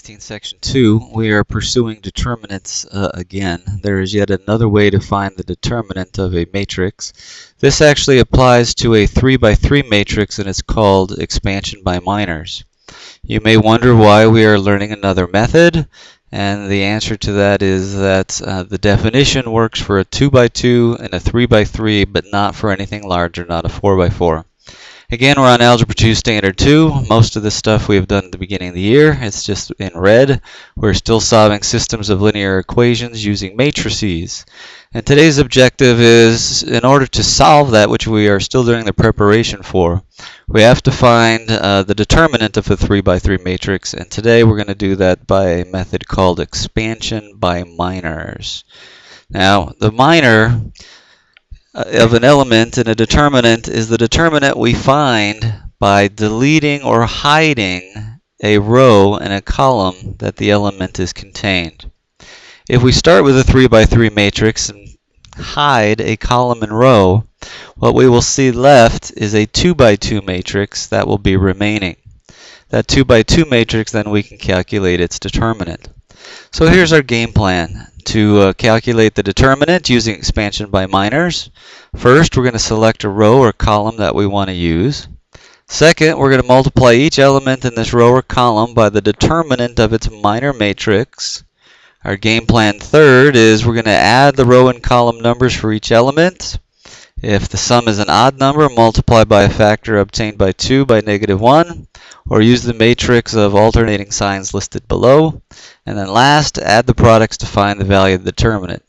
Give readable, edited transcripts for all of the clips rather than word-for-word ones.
16, section 2, we are pursuing determinants again. There is yet another way to find the determinant of a matrix. This actually applies to a 3 by 3 matrix, and it's called expansion by minors. You may wonder why we are learning another method, and the answer to that is that the definition works for a 2 by 2 and a 3 by 3, but not for anything larger, not a 4 by 4. Again, we're on Algebra 2 Standard 2. Most of this stuff we have done at the beginning of the year. It's just in red. We're still solving systems of linear equations using matrices. And today's objective is, in order to solve that, which we are still doing the preparation for, we have to find the determinant of a 3 by 3 matrix. And today we're going to do that by a method called expansion by minors. Now, the minor of an element in a determinant is the determinant we find by deleting or hiding a row and a column that the element is contained. If we start with a 3 by 3 matrix and hide a column and row, what we will see left is a 2 by 2 matrix that will be remaining. That 2 by 2 matrix, then we can calculate its determinant. So here's our game plan to calculate the determinant using expansion by minors. First, we're going to select a row or column that we want to use. Second, we're going to multiply each element in this row or column by the determinant of its minor matrix. Our game plan third is we're going to add the row and column numbers for each element. If the sum is an odd number, multiply by a factor obtained by 2 by -1, or use the matrix of alternating signs listed below. And then last, add the products to find the value of the determinant.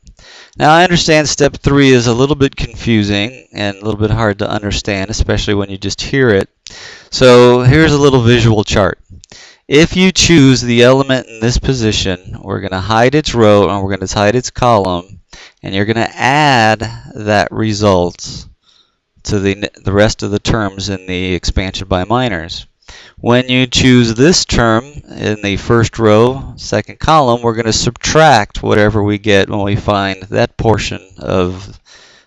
Now, I understand step 3 is a little bit confusing and a little bit hard to understand, especially when you just hear it. So here's a little visual chart. If you choose the element in this position, we're going to hide its row and we're going to hide its column, and you're going to add that result to the rest of the terms in the expansion by minors. When you choose this term in the first row, second column, we're going to subtract whatever we get when we find that portion of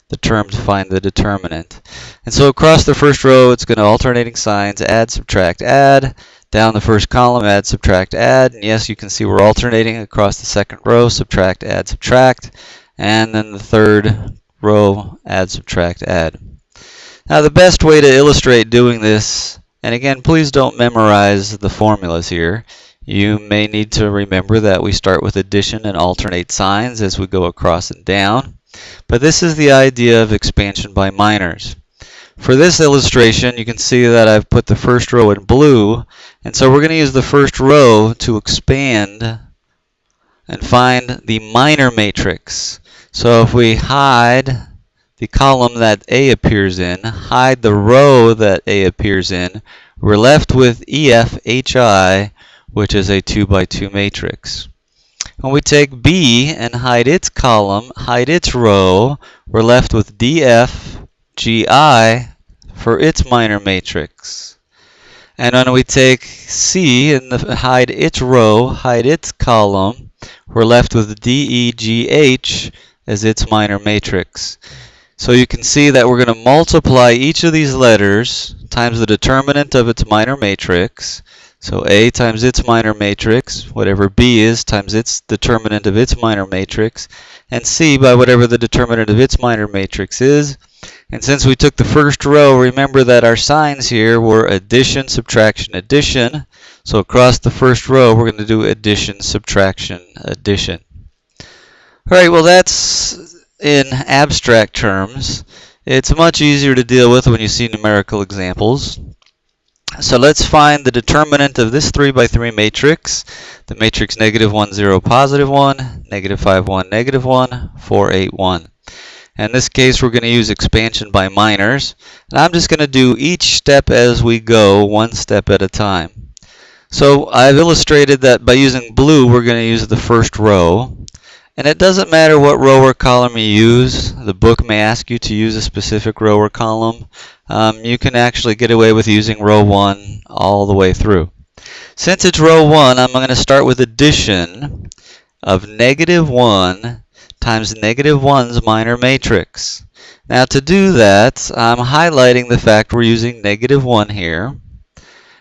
the term to find the determinant. And so across the first row, it's going to alternating signs, add, subtract, add. Down the first column, add, subtract, add. And yes, you can see we're alternating across the second row, subtract, add, subtract. And then the third row, add, subtract, add. Now, the best way to illustrate doing this, and again, please don't memorize the formulas here. You may need to remember that we start with addition and alternate signs as we go across and down. But this is the idea of expansion by minors. For this illustration, you can see that I've put the first row in blue, and so we're going to use the first row to expand and find the minor matrix. So if we hide the column that A appears in, hide the row that A appears in, we're left with EFHI, which is a 2 by 2 matrix. When we take B and hide its column, hide its row, we're left with DFGI for its minor matrix. And when we take C and hide its row, hide its column, we're left with DEGH as its minor matrix. So you can see that we're going to multiply each of these letters times the determinant of its minor matrix. So A times its minor matrix, whatever B is, times its determinant of its minor matrix, and C by whatever the determinant of its minor matrix is. And since we took the first row, remember that our signs here were addition, subtraction, addition. So across the first row, we're going to do addition, subtraction, addition. All right, well, that's in abstract terms. It's much easier to deal with when you see numerical examples. So let's find the determinant of this 3 by 3 matrix, the matrix -1, 0, +1, -5, 1, -1, 4, 8, 1. In this case, we're going to use expansion by minors. And I'm just going to do each step as we go, one step at a time. So I've illustrated that by using blue, we're going to use the first row. And it doesn't matter what row or column you use. The book may ask you to use a specific row or column. You can actually get away with using row 1 all the way through. Since it's row 1, I'm going to start with addition of -1 times -1's minor matrix. Now to do that, I'm highlighting the fact we're using -1 here.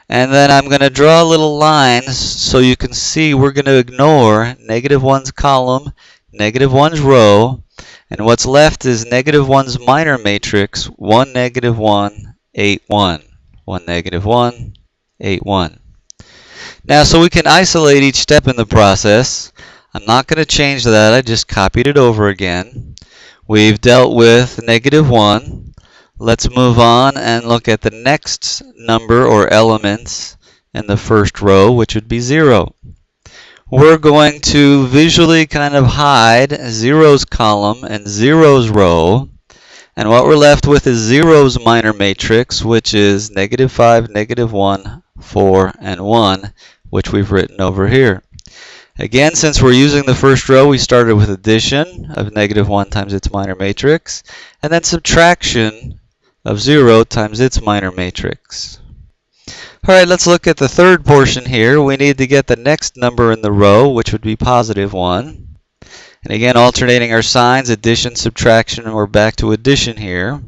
And then I'm going to draw little lines so you can see we're going to ignore -1's column, -1's row, and what's left is -1's minor matrix, 1, -1, 8, 1. 1, -1, 8, 1. Now, so we can isolate each step in the process. I'm not going to change that. I just copied it over again. We've dealt with -1. Let's move on and look at the next number or elements in the first row, which would be 0. We're going to visually kind of hide 0's column and 0's row. And what we're left with is 0's minor matrix, which is -5, -1, 4, and 1, which we've written over here. Again, since we're using the first row, we started with addition of -1 times its minor matrix, and then subtraction of 0 times its minor matrix. All right, let's look at the third portion here. We need to get the next number in the row, which would be +1. And again, alternating our signs, addition, subtraction, and we're back to addition here.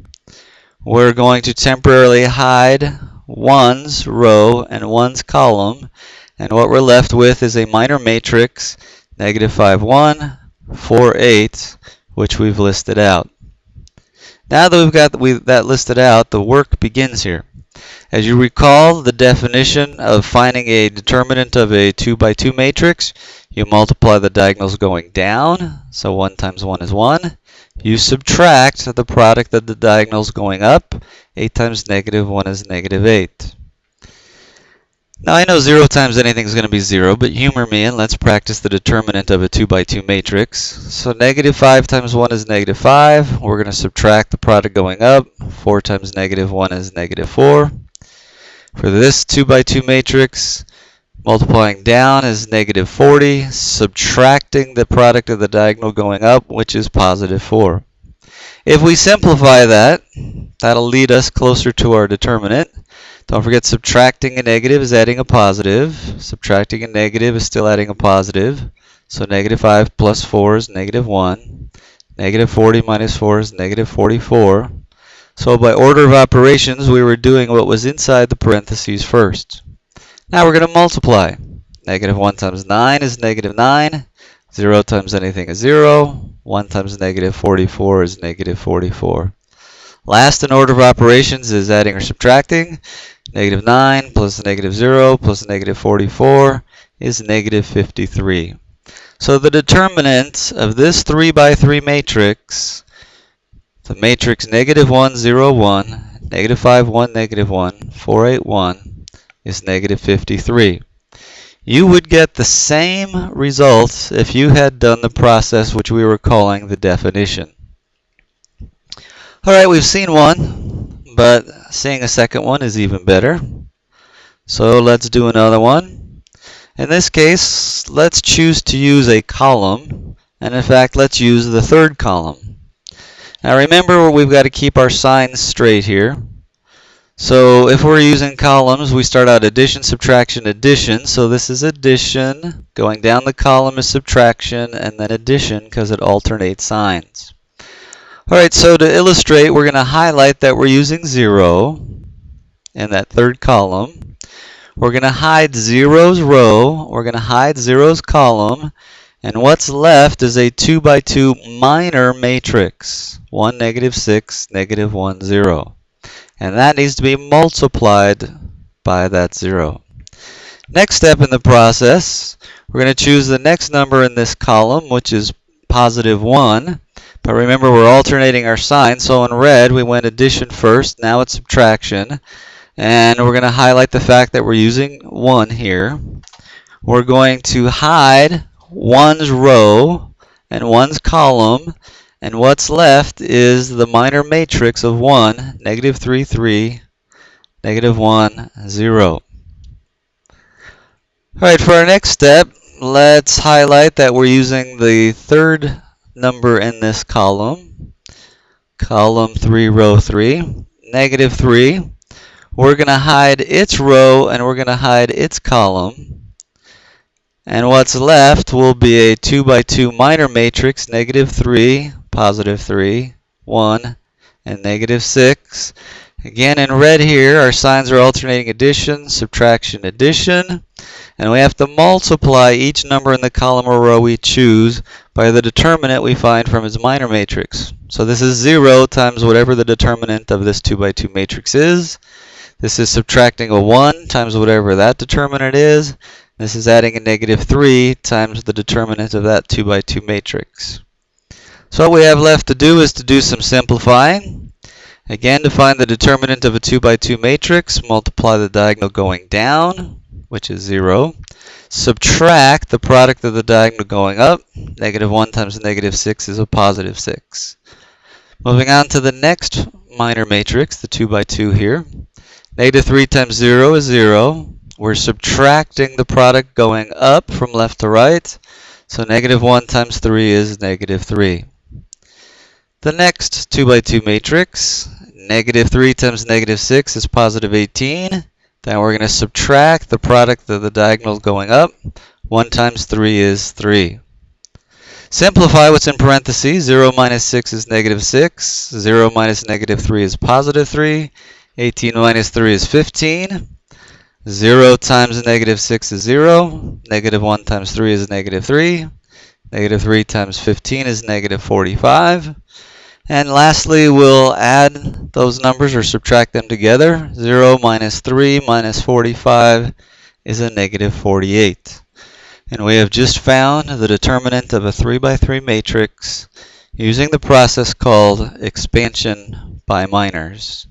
We're going to temporarily hide 1's row and 1's column. And what we're left with is a minor matrix, -5, 1, 4, 8, which we've listed out. Now that we've got that listed out, the work begins here. As you recall, the definition of finding a determinant of a 2 by 2 matrix, you multiply the diagonals going down, so 1 times 1 is 1. You subtract the product of the diagonals going up, 8 times -1 is -8. Now I know 0 times anything is going to be 0, but humor me and let's practice the determinant of a 2 by 2 matrix. So -5 times 1 is -5. We're going to subtract the product going up. 4 times -1 is -4. For this 2 by 2 matrix, multiplying down is -40. Subtracting the product of the diagonal going up, which is +4. If we simplify that, that'll lead us closer to our determinant. Don't forget, subtracting a negative is adding a positive. Subtracting a negative is still adding a positive. So -5 plus 4 is -1. -40 minus 4 is -44. So by order of operations, we were doing what was inside the parentheses first. Now we're going to multiply. -1 times 9 is -9. 0 times anything is 0. 1 times -44 is -44. Last in order of operations is adding or subtracting. -9 plus -0 plus -44 is -53. So the determinant of this 3 by 3 matrix, the matrix -1, 0, 1, -5, 1, -1, 4, 8, 1, is -53. You would get the same results if you had done the process which we were calling the definition. All right, we've seen one, but seeing a second one is even better. So let's do another one. In this case, let's choose to use a column, and in fact, let's use the third column. Now remember, we've got to keep our signs straight here. So if we're using columns, we start out addition, subtraction, addition. So this is addition. Going down the column is subtraction, and then addition because it alternates signs. All right, so to illustrate, we're going to highlight that we're using 0 in that third column. We're going to hide 0's row. We're going to hide 0's column. And what's left is a 2 by 2 minor matrix. 1, -6, -1, 0. And that needs to be multiplied by that 0. Next step in the process, we're going to choose the next number in this column, which is +1. But remember, we're alternating our signs. So in red, we went addition first. Now it's subtraction. And we're going to highlight the fact that we're using 1 here. We're going to hide 1's row and 1's column. And what's left is the minor matrix of 1, -3, 3, -1, 0. All right, for our next step, let's highlight that we're using the third number in this column, column 3, row 3, -3. We're going to hide its row and we're going to hide its column. And what's left will be a 2 by 2 minor matrix, -3, +3, 1, and -6. Again, in red here, our signs are alternating addition, subtraction, addition. And we have to multiply each number in the column or row we choose by the determinant we find from its minor matrix. So this is 0 times whatever the determinant of this 2 by 2 matrix is. This is subtracting a 1 times whatever that determinant is. This is adding a negative 3 times the determinant of that 2 by 2 matrix. So what we have left to do is to do some simplifying. Again, to find the determinant of a 2 by 2 matrix, multiply the diagonal going down, which is 0. Subtract the product of the diagonal going up. Negative 1 times negative 6 is a positive 6. Moving on to the next minor matrix, the 2 by 2 here. Negative 3 times 0 is 0. We're subtracting the product going up from left to right. So negative 1 times 3 is negative 3. The next 2 by 2 matrix, negative 3 times negative 6 is positive 18. Then we're going to subtract the product of the diagonals going up. 1 times 3 is 3. Simplify what's in parentheses. 0 minus 6 is negative 6. 0 minus negative 3 is positive 3. 18 minus 3 is 15. 0 times negative 6 is 0. Negative 1 times 3 is negative 3. Negative 3 times 15 is negative 45. And lastly, we'll add those numbers or subtract them together. 0 minus 3 minus 45 is a negative 48. And we have just found the determinant of a 3 by 3 matrix using the process called expansion by minors.